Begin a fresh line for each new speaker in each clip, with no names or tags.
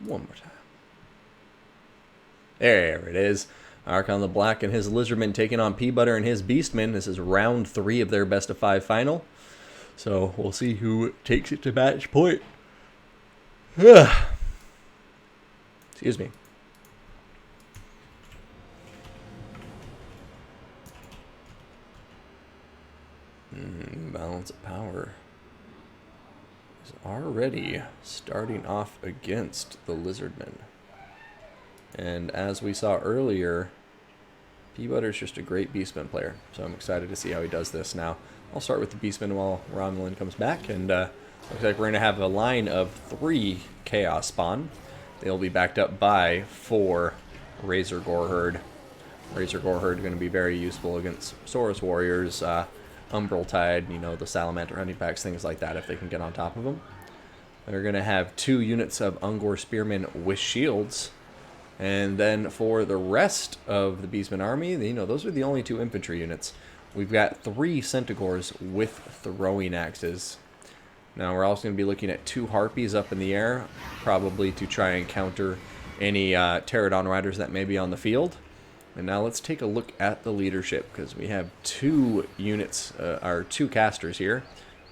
One more time. There it is. Arkhan the Black and his Lizardmen taking on Peabutter and his Beastmen. This is round 3 of their best of 5 final. So we'll see who takes it to match point. Excuse me. Balance of power is already starting off against the Lizardmen. And as we saw earlier, Peabutter's just a great Beastman player. So I'm excited to see how he does this now. I'll start with the Beastman while Romulan comes back. And looks like we're going to have a line of 3 Chaos Spawn. They'll be backed up by 4 Razor Gore Herd. Razor Gore Herd going to be very useful against Saurus Warriors, Umbral Tide, you know, the Salamander Hunting Packs, things like that if they can get on top of them. They're going to have 2 units of Ungor Spearmen with shields. And then for the rest of the Beastman army, you know, those are the only 2 infantry units. We've got 3 Centaurs with throwing axes. Now we're also going to be looking at 2 Harpies up in the air, probably to try and counter any Pterodon riders that may be on the field. And now let's take a look at the leadership, because we have 2 units, or 2 casters here.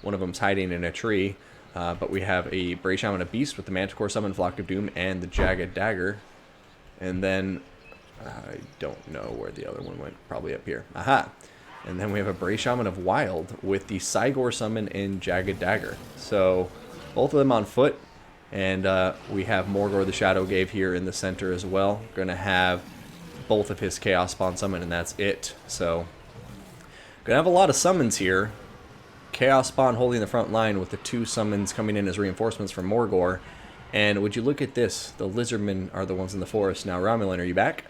One of them's hiding in a tree, but we have a Bray Shaman of Beast with the Manticore Summon, Flock of Doom, and the Jagged Dagger. And then, I don't know where the other one went, probably up here. Aha! And then we have a Bray Shaman of Wild with the Cygor Summon and Jagged Dagger. So, both of them on foot. And we have Morgor the Shadow Gave here in the center as well. Going to have both of his Chaos Spawn summon, and that's it. So, going to have a lot of summons here. Chaos Spawn holding the front line with the 2 summons coming in as reinforcements from Morgor. And would you look at this? The Lizardmen are the ones in the forest. Now, Romulan, are you back?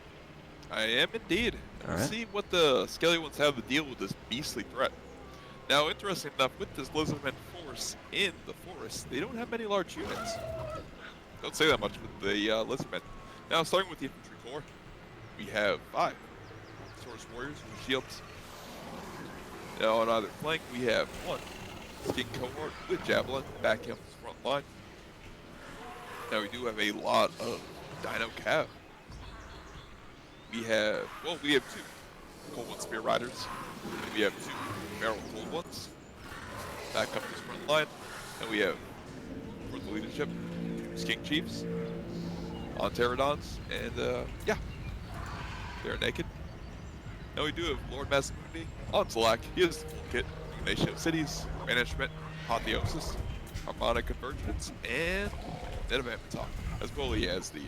I am indeed.
All right.
See what the Scaly ones have to deal with this beastly threat. Now, interesting enough, with this Lizardmen force in the forest, they don't have many large units. Don't say that much with the Lizardmen. Now, starting with the infantry corps, we have 5 Saurus Warriors with shields. Now, on either flank, we have 1 Skin cohort with Javelin backing up his front line. Now, we do have a lot of Dino Cav. We have 2 Cold One Spear Riders. We have 2 Barrel Cold Ones back up his front line. And we have, for the leadership, 2 Skink Chiefs on Pterodons. And, yeah, they're naked. Now, we do have Lord Masamune on Zalak. He has the full kit: Nation of Cities, Banishment, Apotheosis, Harmonic Convergence, and Netavampatok, as well as the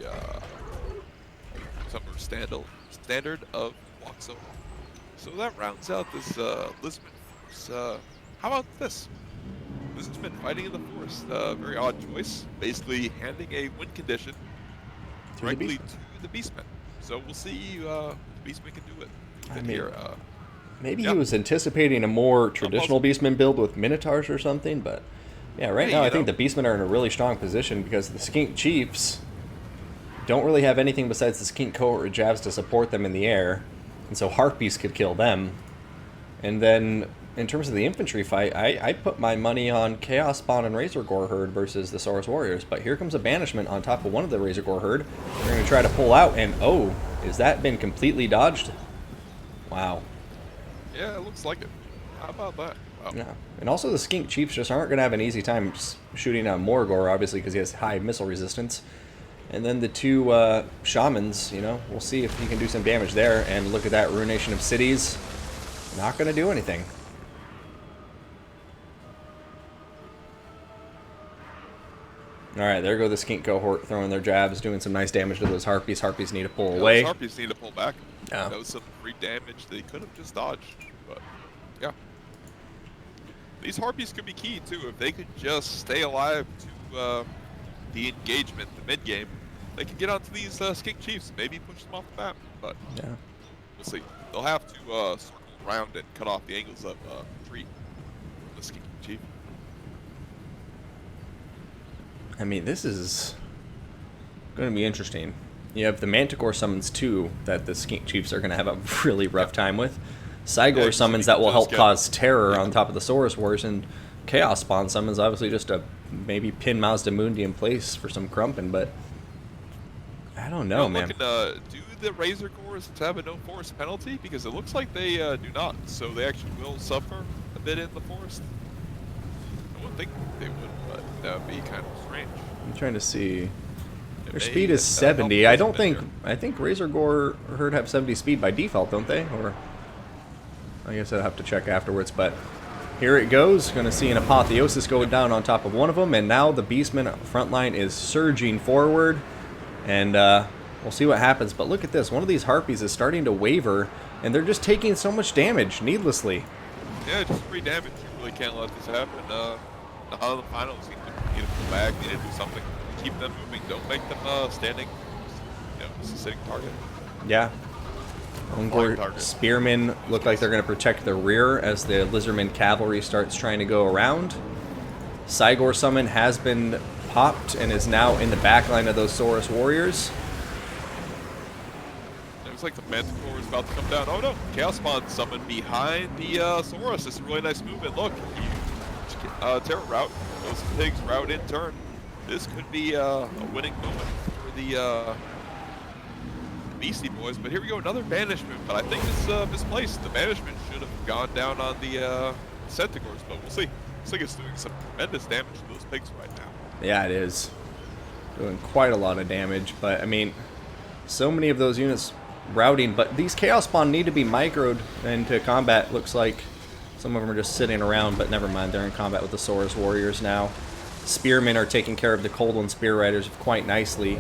Summer Standard of Waxo. So that rounds out this Lizardmen force. How about this? Lizardmen fighting in the forest. Very odd choice. Basically handing a win condition directly to the Beastmen. So we'll see the Beastmen can do it.
I mean,
here,
maybe he was anticipating a more traditional Beastman build with Minotaurs or something, but yeah, right now I think the Beastmen are in a really strong position because the Skink Chiefs don't really have anything besides the Skink cohort jabs to support them in the air, and so Harpies could kill them. And then in terms of the infantry fight, I put my money on Chaos Spawn and Razor Gore Herd versus the Saurus Warriors, but here comes a Banishment on top of one of the Razor Gore Herd. They're going to try to pull out, and oh, has that been completely dodged? Wow.
Yeah, it looks like it. How about that? Wow.
Yeah, and also the Skink Chiefs just aren't going to have an easy time shooting at Morgor, obviously, because he has high missile resistance. And then the 2 Shamans, you know, we'll see if he can do some damage there. And look at that, Ruination of Cities. Not going to do anything. Alright, there go the Skink cohort throwing their jabs, doing some nice damage to those Harpies. Harpies need to pull away.
Those Harpies need to pull back.
Yeah.
That was some free damage they could have just dodged, but yeah. These Harpies could be key too. If they could just stay alive to the engagement, the mid game, they could get onto these Skink Chiefs, maybe push them off the map. But yeah, we'll see. They'll have to circle around and cut off the angles of retreat from the Skink Chief.
I mean, this is going to be interesting. You have the Manticore summons too that the Skink Chiefs are going to have a really rough time with. Cygor summons that will help cause terror on top of the Saurus Wars, and Chaos Spawn summons obviously just to maybe pin Mazda Mundi in place for some crumping, but I don't
You
know,
know,
man.
looking, do the Razor Gores have a no forest penalty? Because it looks like they do not, so they actually will suffer a bit in the forest. I wouldn't think they would, but that would be kind of strange.
I'm trying to see.
It
Their
may,
speed is
help
70. I
us a
don't
bit
think.
here.
I think Razor Gore Herd have 70 speed by default, don't they? Or I guess I'll have to check afterwards. But here it goes. Going to see an apotheosis going down on top of one of them, and now the Beastman front line is surging forward, and we'll see what happens. But look at this. One of these harpies is starting to waver, and they're just taking so much damage needlessly.
Yeah, just free damage. You really can't let this happen. The finals need to pull back, need to do something. Keep them moving. Don't make them standing. You know, just a sitting target.
Yeah. Ungor Spearmen look like they're going to protect the rear as the Lizardmen cavalry starts trying to go around. Cygor Summon has been popped and is now in the back line of those Saurus warriors.
It looks like the Manticore is about to come down. Oh no! Chaos Spawn summoned behind the Saurus. This is a really nice movement. Look, terror route. Those pigs route in turn. This could be a winning moment for the Beastie Boys. But here we go, another banishment. But I think it's misplaced. The banishment should have gone down on the Centaurs, but we'll see. Looks like it's doing some tremendous damage to those pigs right now.
Yeah, it is. Doing quite a lot of damage. But, I mean, so many of those units routing. But these Chaos Spawn need to be microed into combat. Looks like some of them are just sitting around, but never mind. They're in combat with the Saurus warriors now. Spearmen are taking care of the Cold One Spear Riders quite nicely.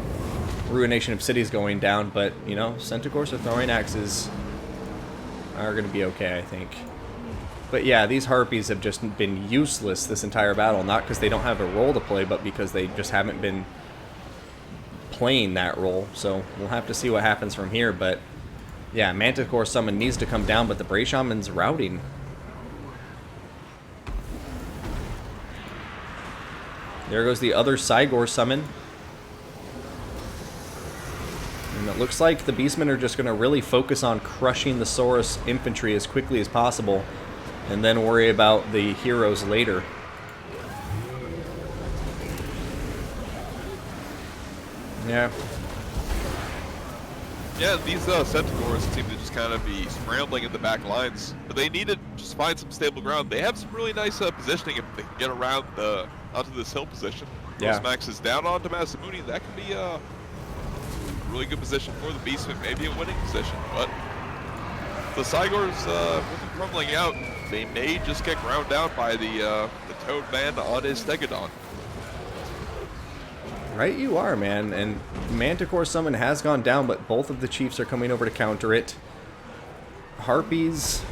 Ruination of Cities going down, but, you know, Centaurs or throwing axes are going to be okay, I think. But yeah, these Harpies have just been useless this entire battle, not because they don't have a role to play, but because they just haven't been playing that role. So we'll have to see what happens from here, but yeah, Manticore Summon needs to come down, but the Bray Shaman's routing. There goes the other Cygor Summon. And it looks like the Beastmen are just going to really focus on crushing the Saurus infantry as quickly as possible, and then worry about the heroes later. Yeah.
Yeah, these Centaurs seem to just kind of be scrambling in the back lines, but they need to just find some stable ground. They have some really nice positioning if they can get around onto this hill position.
Yeah.
Max is down onto Masamune. That can be a really good position for the Beastmen, maybe a winning position, but the Cygors, with them crumbling out, they may just get ground down by the Toad Man on his Stegodon.
Right you are, man. And Manticore Summon has gone down, but both of the chiefs are coming over to counter it. Harpies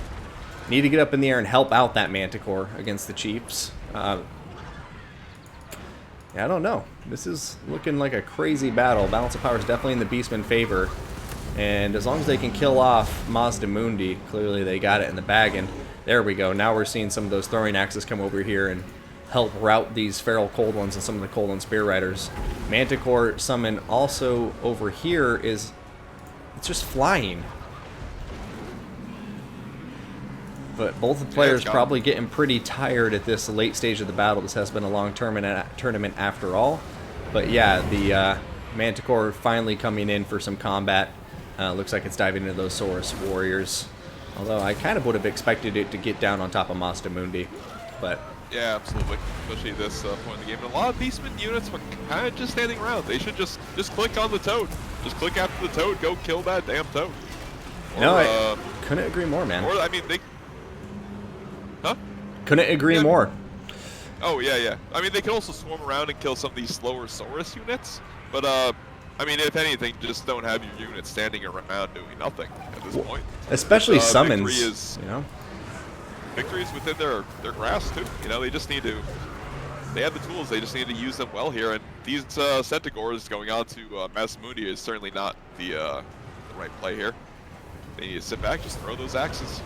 need to get up in the air and help out that Manticore against the chiefs. Yeah, I don't know. This is looking like a crazy battle. Balance of power is definitely in the Beastmen favor. And as long as they can kill off Mazda Mundi, clearly they got it in the bag. And there we go. Now we're seeing some of those throwing axes come over here and help rout these feral Cold Ones and some of the Cold One Spear Riders. Manticore Summon also over here is... it's just flying. But both the players probably getting pretty tired at this late stage of the battle. This has been a long tournament after all. But yeah, the Manticore finally coming in for some combat. Looks like it's diving into those Saurus warriors. Although I kind of would have expected it to get down on top of Mazda Mundi. But
yeah, absolutely. Especially at this point in the game. And a lot of Beastmen units are kind of just standing around. They should just click on the Toad. Just click after the Toad. Go kill that damn Toad. Or,
no, I couldn't agree more, man.
Or, I mean, they... Huh?
Couldn't agree more.
Oh, yeah. I mean, they can also swarm around and kill some of these slower Saurus units. But, I mean, if anything, just don't have your units standing around doing nothing at this point.
Especially summons,
victory is,
you know?
Victory is within their grasp, too. You know, they just need to... They have the tools, they just need to use them well here. And these Centaurs going on to Masamune is certainly not the right play here. They need to sit back, just throw those axes.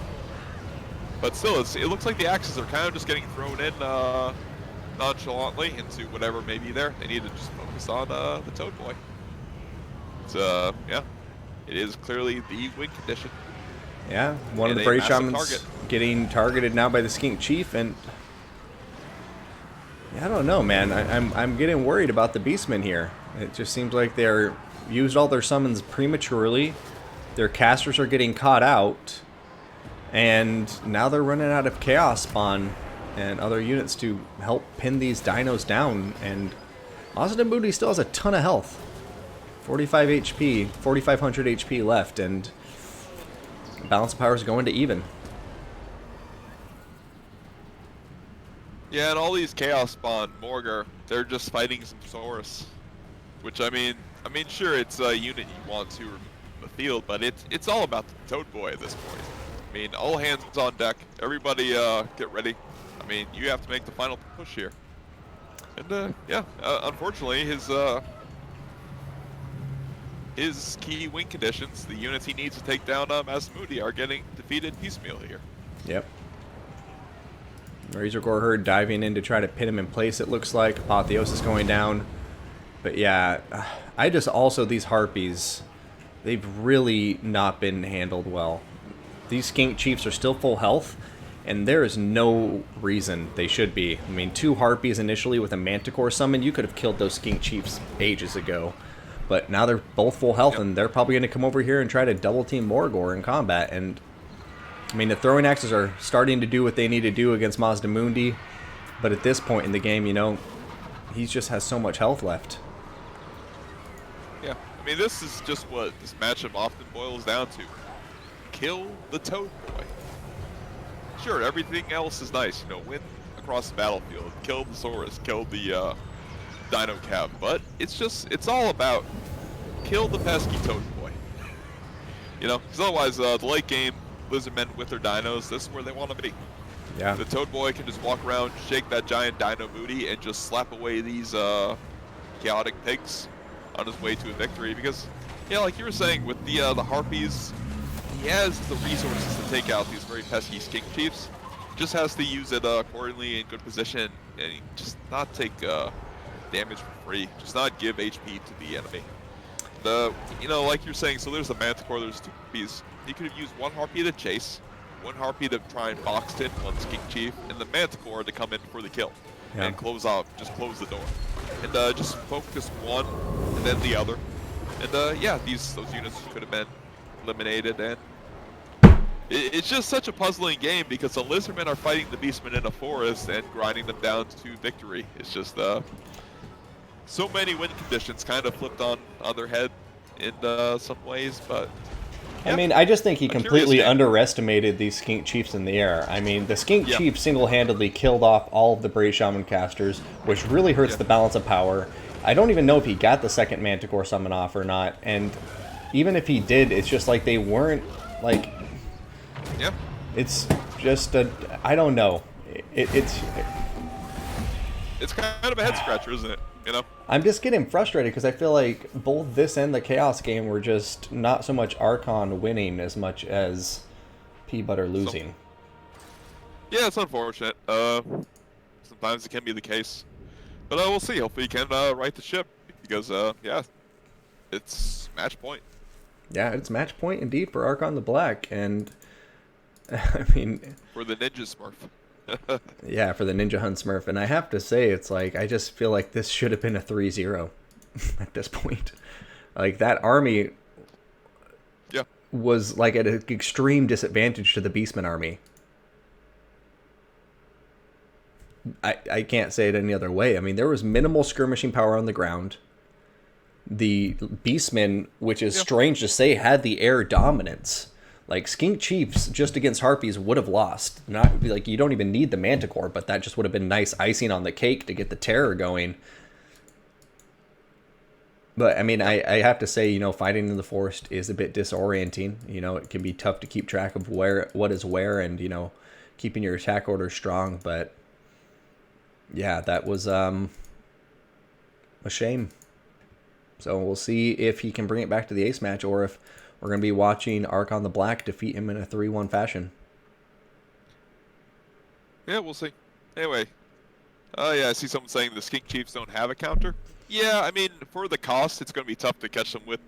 But still, it looks like the axes are kind of just getting thrown in nonchalantly into whatever may be there. They need to just focus on the Toad Boy. It's, yeah, it is clearly the win condition.
Yeah, one of the Bray Shamans getting targeted now by the Skink Chief, and yeah, I don't know, man. I'm getting worried about the Beastmen here. It just seems like they're used all their summons prematurely. Their casters are getting caught out. And now they're running out of Chaos Spawn and other units to help pin these dinos down. And Mazda still has a ton of health. 45 HP, 4,500 HP left, and balance of power is going to even.
Yeah, and all these Chaos Spawn, Morgar, they're just fighting some Saurus. Which, I mean, sure, it's a unit you want to remove from the field, but it's all about the Toad Boy at this point. I mean, all hands on deck. Everybody, get ready. I mean, you have to make the final push here. And, yeah, unfortunately, his key win conditions, the units he needs to take down Mazda are getting defeated piecemeal here.
Yep. Razor Gore Herd diving in to try to pin him in place, it looks like. Apotheosis going down. But yeah, I just also, these Harpies, they've really not been handled well. These Skink Chiefs are still full health, and there is no reason they should be. I mean, 2 Harpies initially with a Manticore summon, you could have killed those Skink Chiefs ages ago. But now they're both full health, yep. And they're probably going to come over here and try to double team Morgor in combat. And I mean, the throwing axes are starting to do what they need to do against Mazda, but at this point in the game, you know, he just has so much health left.
Yeah, I mean, this is just what this matchup often boils down to. Kill the Toad Boy. Sure, everything else is nice, you know, win across the battlefield, kill the Saurus, kill the Dino Cab, but it's all about kill the pesky Toad Boy. You know, because otherwise, the late game, Lizardmen with their dinos, this is where they want to be.
Yeah.
The Toad Boy can just walk around, shake that giant dino booty, and just slap away these chaotic pigs on his way to a victory. Because, yeah, like you were saying, with the Harpies, he has the resources to take out these very pesky Skink Chiefs. Just has to use it accordingly in good position, and just not take damage for free. Just not give HP to the enemy. You know, like you're saying, so there's the Manticore, there's 2 Harpies. He could have used 1 Harpy to chase, 1 Harpy to try and box in 1 Skink Chief, and the Manticore to come in for the kill. Yeah. And close the door. And just focus one and then the other. And yeah, those units could have been eliminated. And it's just such a puzzling game because the Lizardmen are fighting the Beastmen in a forest and grinding them down to victory. It's just so many win conditions kind of flipped on their head in some ways, but yeah.
I mean, I just think he completely underestimated these Skink Chiefs in the air. I mean, the Skink Chief single-handedly killed off all of the Brave Shaman casters, which really hurts the balance of power. I don't even know if he got the second Manticore summon off or not, and even if he did, it's just like they weren't, like...
Yeah.
It's just I don't know. It's
kind of a head-scratcher, isn't it? You know?
I'm just getting frustrated because I feel like both this and the Chaos game were just not so much Arkhan winning as much as Peabutter losing.
Yeah, it's unfortunate. Sometimes it can be the case. But we'll see. Hopefully he can right the ship because, yeah, it's match point.
Yeah, it's match point indeed for Arkhan the Black. And, I mean...
For the Ninja Smurf.
Yeah, for the Ninja Hunt Smurf. And I have to say, it's like, I just feel like this should have been a 3-0 at this point. Like, that army was, like, at an extreme disadvantage to the Beastmen army. I can't say it any other way. I mean, there was minimal skirmishing power on the ground. The Beastmen, which is strange to say, had the air dominance. Like, Skink Chiefs just against Harpies would have lost. Not like, you don't even need the Manticore, but that just would have been nice icing on the cake to get the terror going. But, I mean, I have to say, you know, fighting in the forest is a bit disorienting. You know, it can be tough to keep track of what is where and, you know, keeping your attack order strong. But, yeah, that was a shame. So we'll see if he can bring it back to the ace match or if we're going to be watching Arkhan the Black defeat him in a 3-1 fashion.
Yeah, we'll see. Anyway. Yeah, I see someone saying the Skink Chiefs don't have a counter. Yeah, I mean, for the cost, it's going to be tough to catch them with.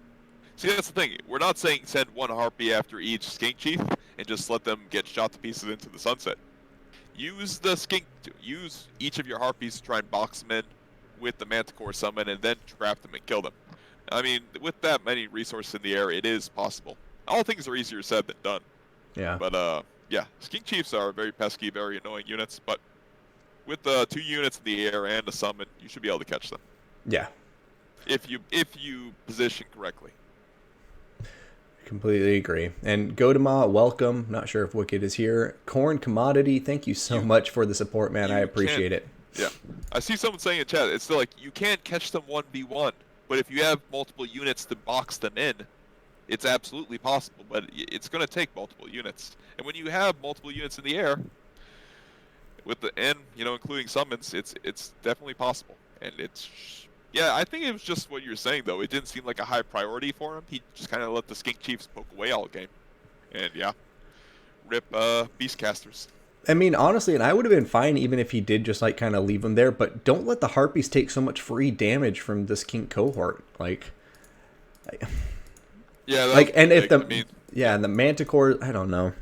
See, that's the thing. We're not saying send 1 Harpy after each Skink Chief and just let them get shot to pieces into the sunset. Use each of your Harpies to try and box them in with the Manticore summon and then trap them and kill them. I mean, with that many resources in the air, it is possible. All things are easier said than done.
Yeah.
But yeah, Skink Chiefs are very pesky, very annoying units. But with 2 units in the air and a summon, you should be able to catch them.
Yeah.
If you position correctly.
Completely agree. And Godema, welcome. Not sure if Wicked is here. Corn Commodity, thank you so much for the support, man. I appreciate it.
Yeah. I see someone saying in chat, it's still like, you can't catch them 1v1. But if you have multiple units to box them in, it's absolutely possible. But it's going to take multiple units. And when you have multiple units in the air, including summons, it's definitely possible. And yeah, I think it was just what you were saying, though. It didn't seem like a high priority for him. He just kind of let the Skink Chiefs poke away all game. And yeah, rip Beastcasters.
I mean, honestly, and I would have been fine even if he did just like kind of leave them there, but don't let the Harpies take so much free damage from the Skink cohort.
Yeah,
and if the Manticore, I don't know.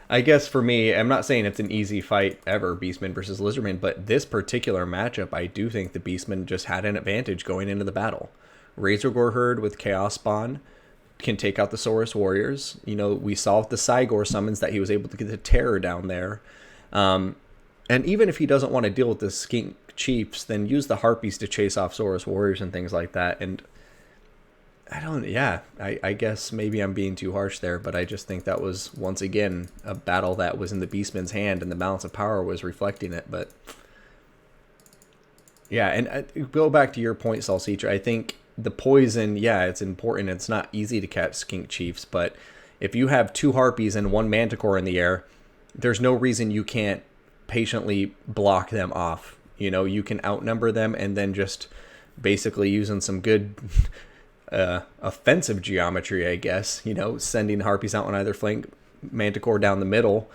I guess for me, I'm not saying it's an easy fight ever, Beastmen versus Lizardmen, but this particular matchup, I do think the Beastmen just had an advantage going into the battle. Razorgore Herd with Chaos Spawn can take out the Saurus Warriors. You know, we saw with the Cygor summons that he was able to get the Terror down there. And even if he doesn't want to deal with the Skink Chiefs, then use the Harpies to chase off Saurus Warriors and things like that. And I guess maybe I'm being too harsh there, but I just think that was, once again, a battle that was in the Beastman's hand, and the balance of power was reflecting it. But yeah, and go back to your point, Salsiccia. I think the poison, yeah, it's important. It's not easy to catch Skink Chiefs, but if you have 2 Harpies and 1 Manticore in the air, there's no reason you can't patiently block them off. You know, you can outnumber them and then just basically using some good offensive geometry, I guess, you know, sending Harpies out on either flank, Manticore down the middle.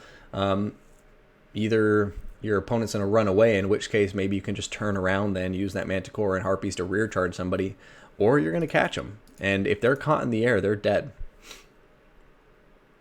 Either your opponent's going to run away, in which case maybe you can just turn around then, use that Manticore and Harpies to rear charge somebody, or you're going to catch them. And if they're caught in the air, they're dead.